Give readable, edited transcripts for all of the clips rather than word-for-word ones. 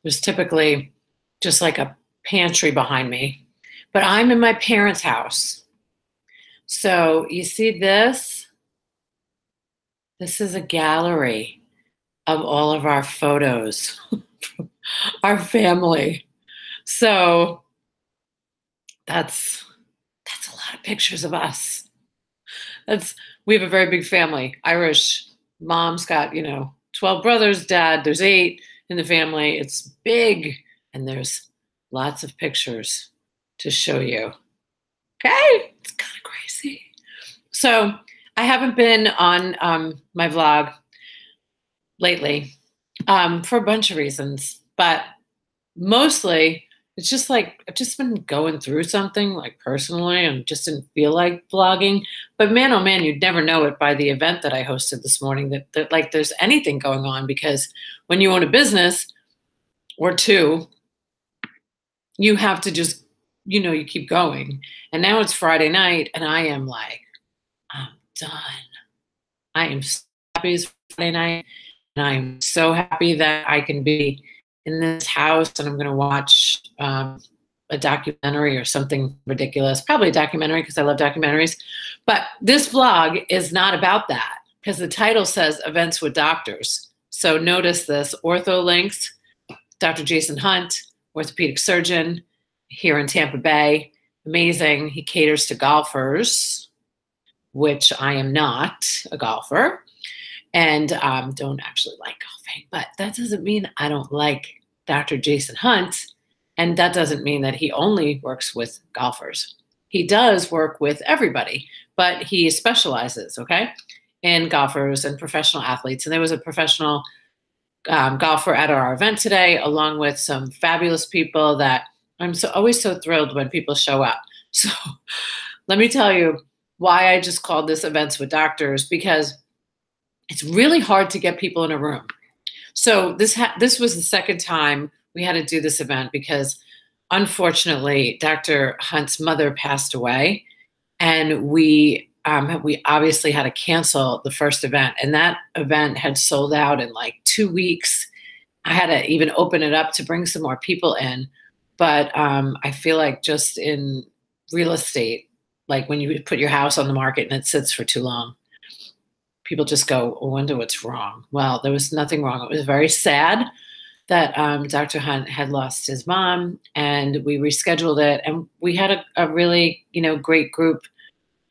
There's typically just like a pantry behind me, but I'm in my parents' house. So you see this? This is a gallery of all of our photos, our family. So that's a lot of pictures of us. That's We have a very big family. Irish. Mom's got, 12 brothers, dad, there's 8 in the family. It's big, and there's lots of pictures to show you. Okay? It's kind of crazy. So I haven't been on my vlog lately for a bunch of reasons, but mostly it's just like I've just been going through something like personally and just didn't feel like vlogging. But man, oh man, you'd never know it by the event that I hosted this morning that like there's anything going on, because when you own a business or two, you have to just, you keep going. And now it's Friday night and I am like, I'm done. I am so happy it's Friday night, and I'm so happy that I can be in this house and I'm going to watch a documentary or something ridiculous. Probably a documentary because I love documentaries. But this vlog is not about that because the title says Events with Doctors. So notice this: OrthoLinks, Dr. Jason Hunt, orthopedic surgeon here in Tampa Bay. Amazing. He caters to golfers, which I am not a golfer, and don't actually like golfing. But that doesn't mean I don't like Dr. Jason Hunt, and that doesn't mean that he only works with golfers. He does work with everybody, but he specializes, okay, in golfers and professional athletes. And there was a professional golfer at our event today, along with some fabulous people that I'm always so thrilled when people show up. So let me tell you why I just called this Events with Doctors, because it's really hard to get people in a room. So this was the second time we had to do this event because, unfortunately, Dr. Hunt's mother passed away, and we obviously had to cancel the first event. And that event had sold out in like 2 weeks. I had to even open it up to bring some more people in. But I feel like just in real estate, like when you put your house on the market and it sits for too long, people just go, I wonder what's wrong. Well, there was nothing wrong. It was very sad that Dr. Hunt had lost his mom, and we rescheduled it. And we had a really, great group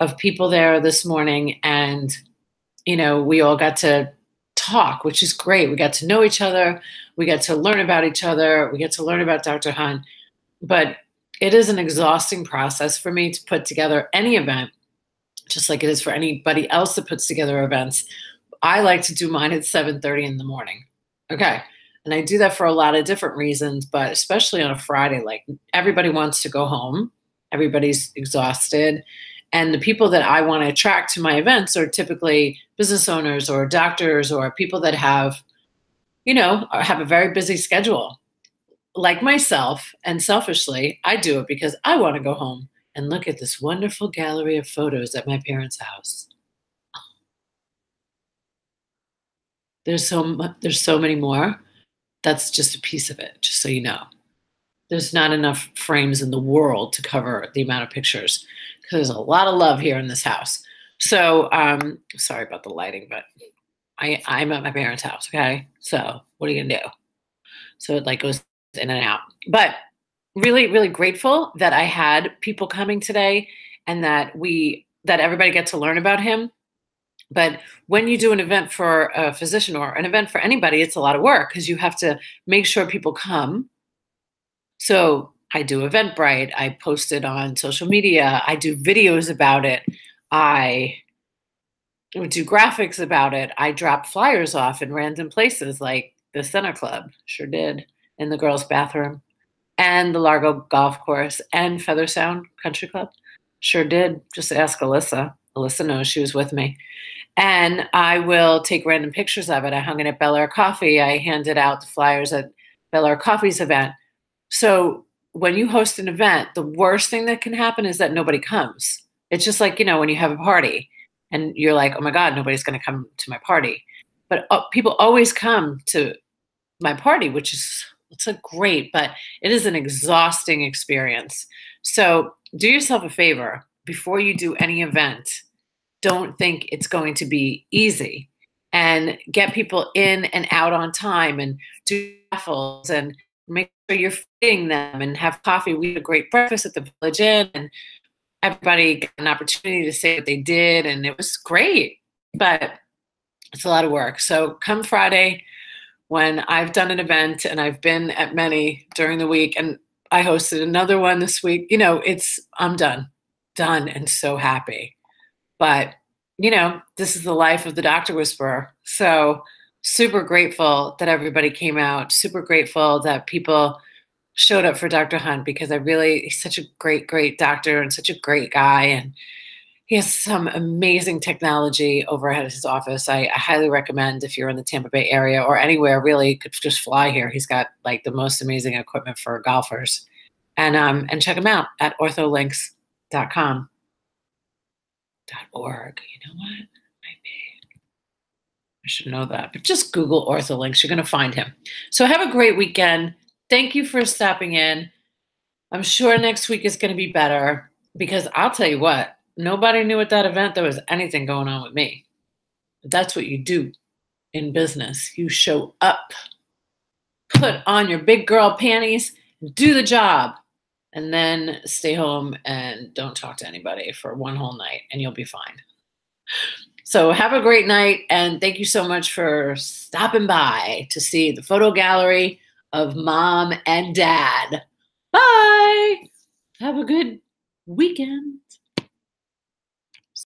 of people there this morning. And, we all got to talk, which is great. We got to know each other. We got to learn about each other. We get to learn about Dr. Hunt. But it is an exhausting process for me to put together any event, just like it is for anybody else that puts together events. I like to do mine at 7:30 in the morning. Okay. And I do that for a lot of different reasons, but especially on a Friday, like everybody wants to go home. Everybody's exhausted. And the people that I want to attract to my events are typically business owners or doctors or people that have a very busy schedule. Like myself, and selfishly, I do it because I want to go home and look at this wonderful gallery of photos at my parents' house. There's so many more. That's just a piece of it, just so you know. There's not enough frames in the world to cover the amount of pictures, because there's a lot of love here in this house. So, sorry about the lighting, but I'm at my parents' house, okay? So what are you gonna do? So it like goes in and out. But really, really grateful that I had people coming today, and that everybody gets to learn about him. But when you do an event for a physician or an event for anybody, it's a lot of work because you have to make sure people come. So I do Eventbrite. I post it on social media. I do videos about it. I do graphics about it. I drop flyers off in random places like the Center Club, sure did, in the girls' bathroom, and the Largo Golf Course, and Feather Sound Country Club, sure did. Just ask Alyssa. Alyssa knows, she was with me. And I will take random pictures of it. I hung it at Bel Air Coffee. I handed out the flyers at Bel Air Coffee's event. So when you host an event, the worst thing that can happen is that nobody comes. It's just like, when you have a party and you're like, oh my God, nobody's going to come to my party. But people always come to my party, which is It's a great, but it is an exhausting experience. So do yourself a favor before you do any event. Don't think it's going to be easy, and get people in and out on time, and do raffles, and make sure you're feeding them and have coffee. We had a great breakfast at the Village Inn, and everybody got an opportunity to say what they did, and it was great. But it's a lot of work. So come Friday, when I've done an event, and I've been at many during the week, and I hosted another one this week, I'm done and so happy. But, this is the life of the doctor whisperer. So super grateful that everybody came out, super grateful that people showed up for Dr. Hunt, because he's such a great, great doctor and such a great guy. And he has some amazing technology over at his office. I highly recommend, if you're in the Tampa Bay area or anywhere, really could just fly here. He's got like the most amazing equipment for golfers. And check him out at ortholinks.com. .org. You know what? I should know that. But just Google OrthoLinks. You're going to find him. So have a great weekend. Thank you for stopping in. I'm sure next week is going to be better, because I'll tell you what, nobody knew at that event there was anything going on with me. But that's what you do in business. You show up, put on your big girl panties, do the job, and then stay home and don't talk to anybody for one whole night, and you'll be fine. So have a great night, and thank you so much for stopping by to see the photo gallery of Mom and Dad. Bye. Have a good weekend.